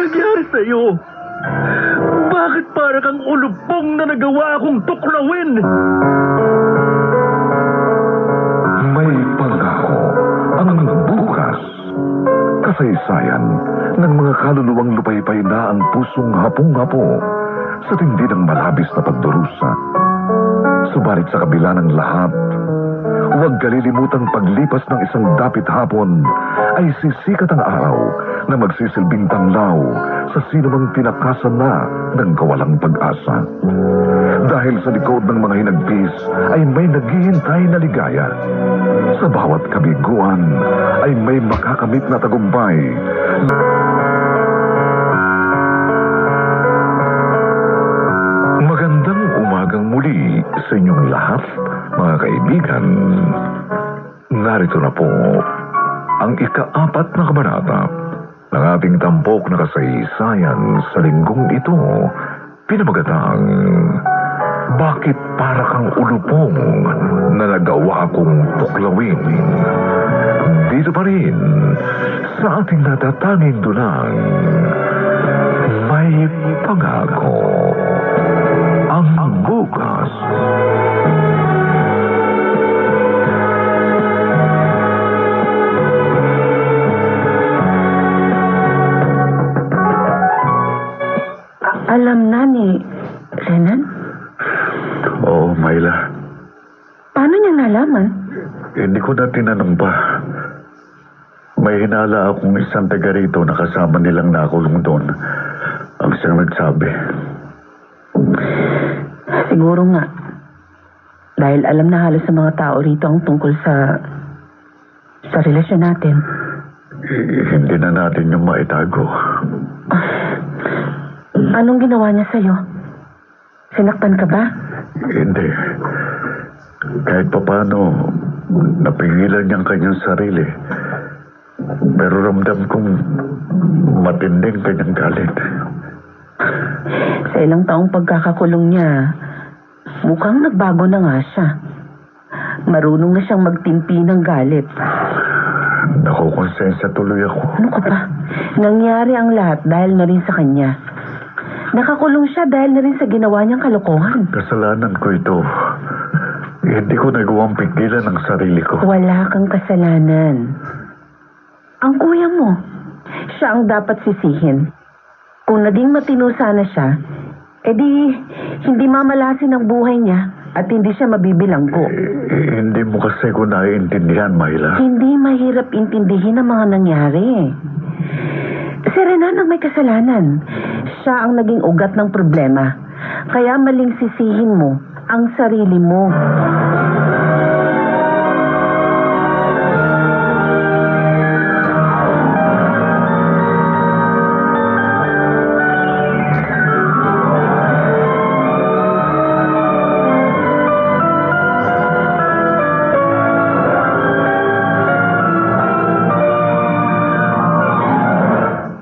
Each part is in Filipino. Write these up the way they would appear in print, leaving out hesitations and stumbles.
nangyari sa'yo? Bakit para kang ulupong na nagawa akong tuklawin? May pangako ang bukas. Kasaysayan ng mga kaluluwang lupaypay na ang pusong hapong-hapo sa tindi ng malabis na pagdurusa. Subalit sa kabila ng lahat, huwag kalilimutang paglipas ng isang dapit hapon ay sisikat ang araw na magsisilbing tanglaw sa sinumang tinakasan na ng kawalang pag-asa. Dahil sa likod ng mga hinagpis ay may naghihintay na ligaya. Sa bawat kabiguan ay may makakamit na tagumpay. Magandang umagang muli sa inyong lahat, mga kaibigan. Narito na po ang ika-4 na kabanata ng ating tampok na kasaysayan sa linggong ito, pinamagatang Bakit para kang ulupong na nagawa kong tuklawin? Dito pa rin sa ating natatanging dunang may pangako ang bukas. Alam na ni Renan? Oo, Myla. Paano niya nalaman? Hindi ko na tinanong pa. May hinala akong isang taga rito na kasama nilang nakulong doon. Ang siyang nagsabi. Siguro nga. Dahil alam na halos sa mga tao rito ang tungkol sa relasyon natin. Hindi na natin yung maitago. Anong ginawa niya sa'yo? Sinaktan ka ba? Hindi. Kahit papano, napigilan niyang kanyang sarili. Pero ramdam kong matinding kanyang galit. Sa ilang taong pagkakakulong niya, mukhang nagbago na nga siya. Marunong na siyang magtimpi ng galit. Nakukonsensya tuloy ako. Ano ka ba? Nangyari ang lahat dahil na rin sa kanya. Nakakulong siya dahil na rin sa ginawa niyang kalokohan. Kasalanan ko ito. Hindi ko nagawang pigilan ang sarili ko. Wala kang kasalanan. Ang kuya mo, siya ang dapat sisihin. Kung naging matino sana siya, edi hindi mamalasin ang buhay niya at hindi siya mabibilanggo. Hindi mo kasi ko naiintindihan, Myla. Hindi mahirap intindihin ang mga nangyari. Si Renan ang may kasalanan. Siya ang naging ugat ng problema. Kaya maling sisihin mo ang sarili mo.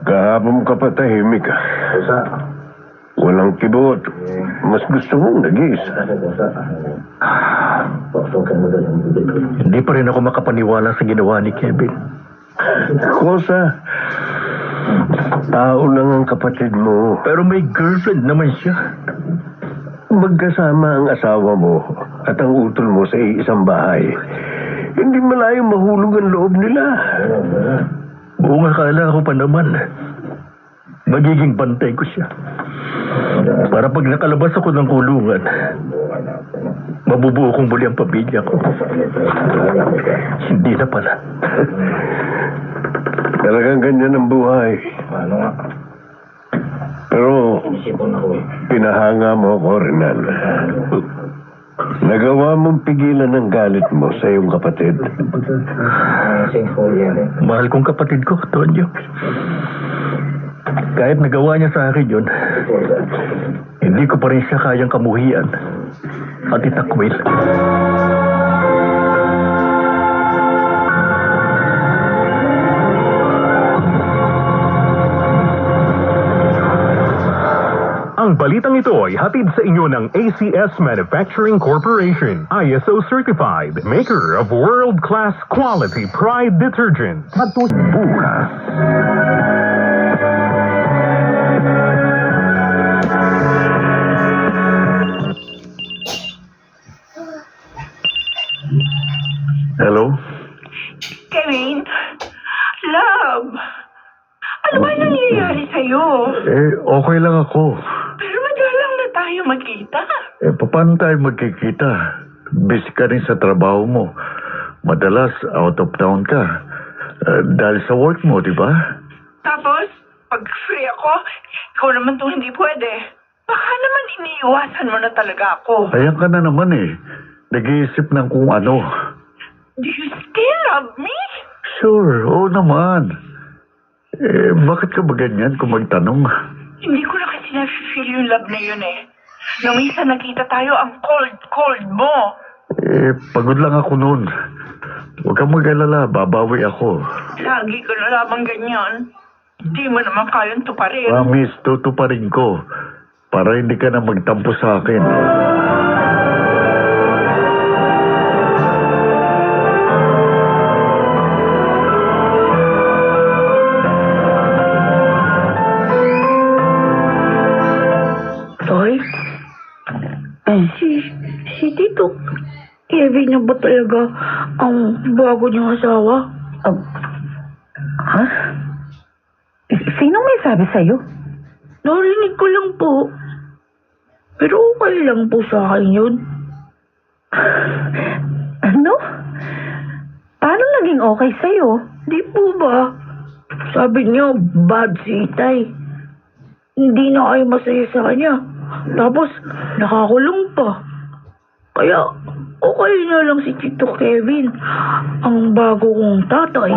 Kahapon ka patahimik ah. Walang kibot. Mas gusto mong nag-iisa. Hindi pa rin ako makapaniwala sa ginawa ni Kevin. Kosa, tao lang ang kapatid mo. Pero may girlfriend naman siya. Magkasama ang asawa mo at ang utol mo sa isang bahay. Hindi malayong mahulog ang loob nila. Buong akala ko pa naman. Magiging bantay ko siya. Para pag nakalabas ako ng kulungan, mabubuo kong muli ang pamilya ko. Hindi na pala. Talagang ganyan ang buhay. Pero pinahanga mo ako, Renan. Nagawa mong pigilan ang galit mo sa iyong kapatid. Mahal kong kapatid ko, Tonyo. Kahit nagawa niya sa akin yun, hindi ko pa rin siya kayang kamuhian at itakwil. Ang balitang ito ay hatid sa inyo ng ACS Manufacturing Corporation, ISO certified, maker of world-class quality Pride detergent. Bukas. Ano ba nangyayari sa'yo? Okay lang ako. Pero madalang na tayo magkita. Paano tayo magkikita? Busy ka rin sa trabaho mo. Madalas, out of town ka. Dahil sa work mo, di ba? Tapos, pag free ako, ikaw naman itong hindi pwede. Baka naman iniiwasan mo na talaga ako. Ayan ka na naman eh. Nag-iisip ng kung ano. Do you still love me? Sure, oo naman. Bakit ka ba ganyan kung magtanong? Hindi ko na kasi na-feel yung love na yun eh. Nung minsan nakita tayo, ang cold mo. Pagod lang ako noon. Huwag kang mag-alala, babawi ako. Lagi ko na lamang ganyan. Hindi mo naman kayang tuparin. Promise, tutuparin ko. Para hindi ka na magtampo sa akin. Toy? Si Tito Kevin na ba talaga ang bago niyong asawa? Ha? Sinong may sabi sa'yo? Narinig ko lang po. Pero okay lang po sa akin yun. Ano? Paano naging okay sa'yo? Di po ba? Sabi niya, bad si Itay. Hindi na kayo masaya sa kanya. Tapos, nakakulong pa. Kaya, okay na lang si Tito Kevin, ang bago kong tatay.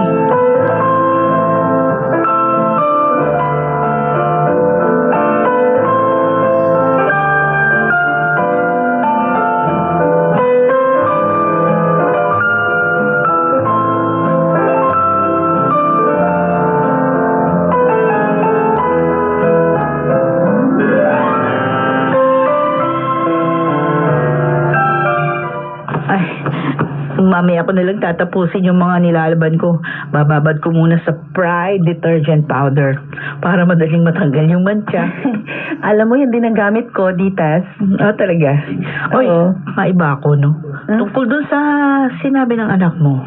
Mamaya ako nalang tatapusin yung mga nilalaban ko. Bababad ko muna sa Pride detergent powder para madaling matanggal yung mantsa. Alam mo, yan din ang gamit ko, Ditas. Talaga? Oy, Oo. maiba ako, no? Tungkol dun sa sinabi ng anak mo,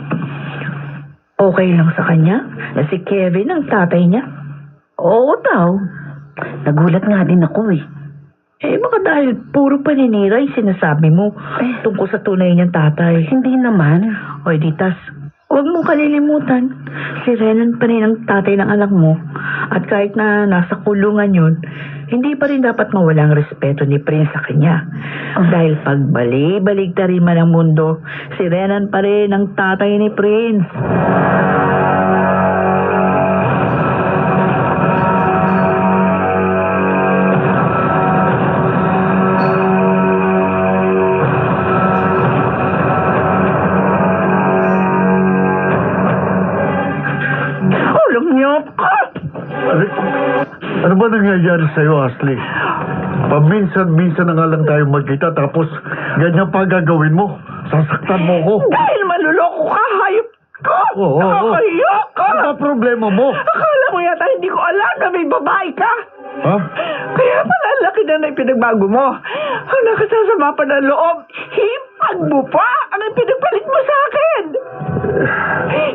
okay lang sa kanya na si Kevin ang tatay niya? Oo daw. Nagulat nga din ako eh. Baka dahil puro paninira yung sinasabi mo tungkol sa tunay niyang tatay. Hindi naman. Oy, Ditas, huwag mong kalilimutan. Si Renan pa rin ang tatay ng anak mo. At kahit na nasa kulungan yun, hindi pa rin dapat mawalang respeto ni Prince sa kanya. Dahil pag bali-baligtarin man ang mundo, si Renan pa rin ang tatay ni Prince. Ano ba nangyayari sa'yo, Ashley? Paminsan-minsan na nga lang tayo magkita tapos ganyan pa gagawin mo. Sasaktan mo ko. Dahil maluloko ka, hayop ko! Oo. Nakakahiya ka! Ano ba problema mo? Akala mo yata hindi ko alam na may babae ka! Ha? Kaya pala laki na pinagbago mo. Ang nakasasama pa ng loob, hipag mo pa ang pinagpalit mo sa akin.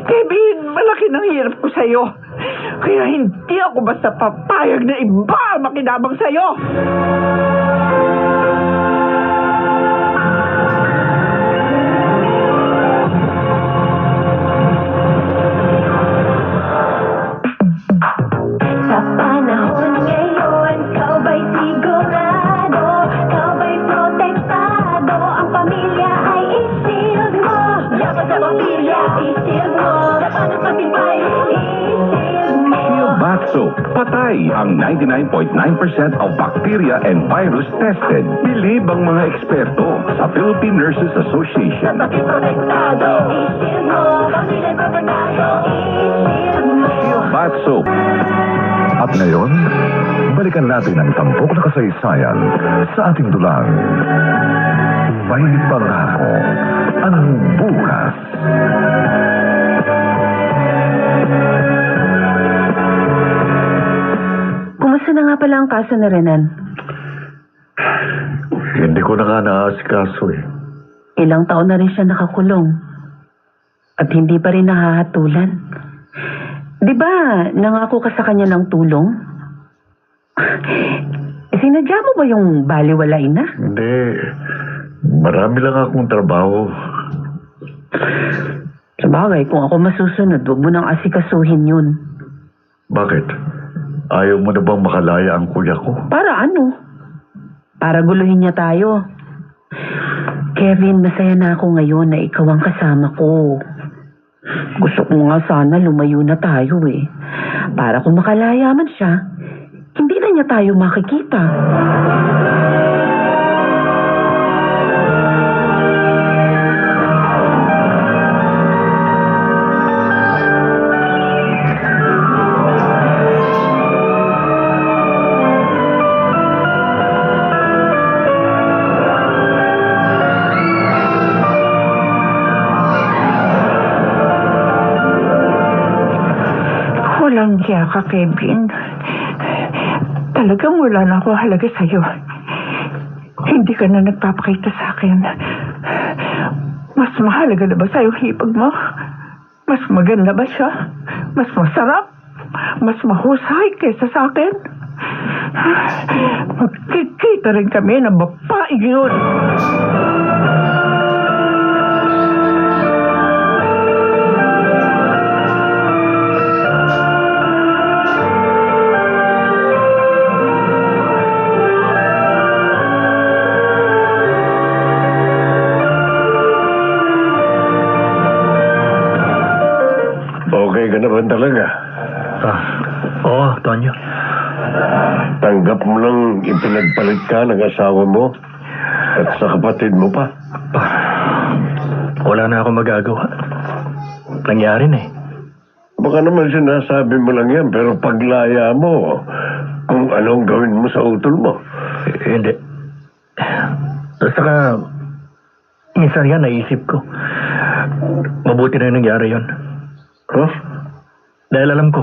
Kevin, malaki ng hirap ko sa'yo. Kaya hindi ako basta papayag na iba ang makinabang sa'yo. Sa panahon ngayon, ikaw ba'y sigurado? Ikaw ba'y protektado? Ang pamilya ay i-shield mo. Dapat sa pamilya, i-shield mo. Dapat ang patibay, i-shield mo. Bath soap. Patay ang 99.9% of bacteria and virus tested. Bilib ang mga eksperto sa Philippine Nurses Association. Dapat protektado, i-shield mo. Pamilya protektado, i-shield mo. Bath soap. At ngayon, balikan natin ang tampok na kasaysayan sa ating dulang. May pangako ang bukas. Kumusta na nga pala ang kaso ni Renan? Hindi ko na nga naasikaso eh. Ilang taon na rin siya nakakulong. At hindi pa rin nahahatulan. Di ba nangako ka sa kanya ng tulong? Sinadya mo ba yung baliwalain na? Hindi. Marami lang akong trabaho. Sa bagay, kung ako masusunod, huwag mo nang asikasuhin yun. Bakit? Ayaw mo na bang makalaya ang kuya ko? Para ano? Para guluhin niya tayo. Kevin, masaya na ako ngayon na ikaw ang kasama ko. Gusto ko nga sana lumayo na tayo eh. Para kung makalaya man siya, hindi na niya tayo makikita. Walang hiya ka, Kevin. Talagang wala na ako halaga sa'yo. Hindi ka na nagpapakita sa akin. Mas mahalaga na ba sa'yo hipag mo? Mas maganda ba siya? Mas masarap? Mas mahusay kaysa sa akin? Magkikita rin kami ng babae yun. Okay ka naman talaga. Oo, Tonyo. Tanggap mo lang ipinagpalit ka ng asawa mo at sa kapatid mo pa. Wala na ako magagawa. Nangyari na eh. Baka naman sinasabi mo lang yan, pero paglaya mo, kung anong gawin mo sa utol mo. Hindi. At saka, minsan nga naisip ko, mabuti na yung nangyari yun. Huh? Dahil alam ko,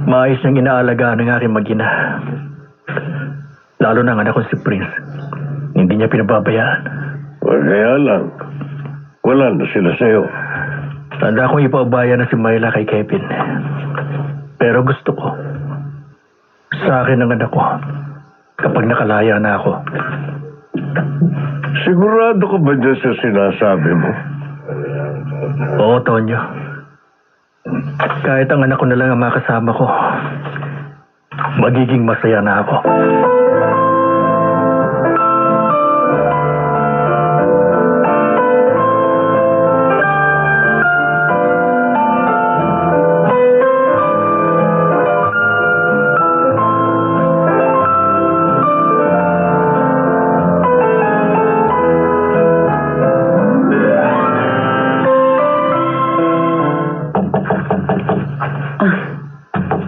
maayos niyang inaalagaan ng aking mag-ina. Lalo na ang anak ko si Prince. Hindi niya pinababayaan. Kaya lang, wala na sila sa'yo. Tanda akong ipaubaya na si Myla kay Kevin. Pero gusto ko, sa akin ang anak ko, kapag nakalaya na ako. Sigurado ka ba dyan sa sinasabi mo? Oo, Tonyo. Kahit ang anak ko na lang ang makasama ko, magiging masaya na ako.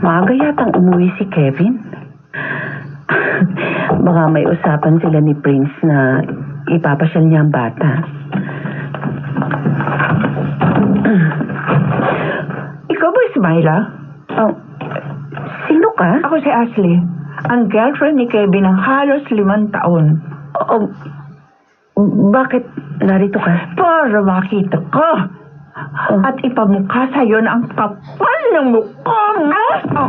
Maaga yatang umuwi si Kevin. Baka may usapan sila ni Prince na ipapasyal niya ang bata. Ikaw ba si Myla? Oh, sino ka? Ako si Ashley. Ang girlfriend ni Kevin ng halos 5 taon. Oh, bakit narito ka? Para makita ko. At ipamukha sa'yo na ang kapal ng mukha mo.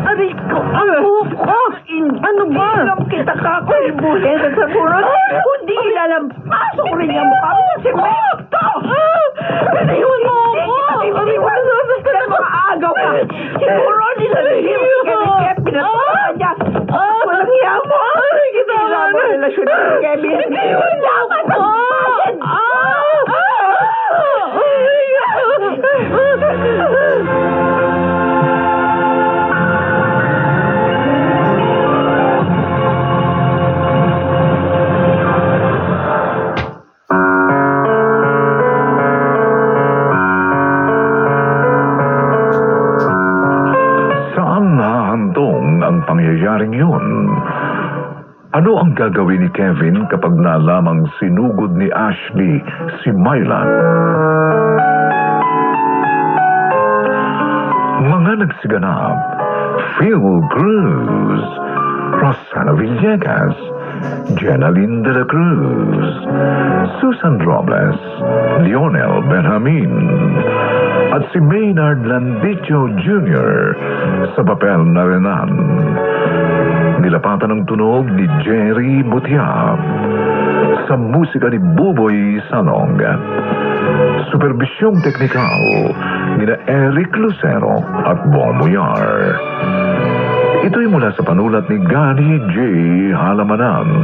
Aray ko. Ano ba? Ilang kita ka ako ibuhin sa sabunod. Kundi ilalampasok ko rin yung mukha mo sa semento. Pinayon mo ako. Pinayon mo mga agaw ka. Siguro nilalihim ka ni Kevin. Pinatuloy niya. Walang hiya mo. Sila mo relasyon ni Kevin. Dapat mo. Saan nahantong ang pangyayaring yun? Ano ang gagawin ni Kevin kapag nalamang sinugod ni Ashley si Myla? Mga nagsiganap, Phil Cruz, Rosana Villegas, Jenaline de la Cruz, Susan Robles, Lionel Benjamin, at si Maynard Landicho Jr. sa papel na Renan. Nilapatan ng tunog ni Jerry Butia sa musika ni Buboy Salong. Superbisyong teknikal ni Eric Lucero at Bong Muyar. Ito'y mula sa panulat ni Gani J. Halamanan.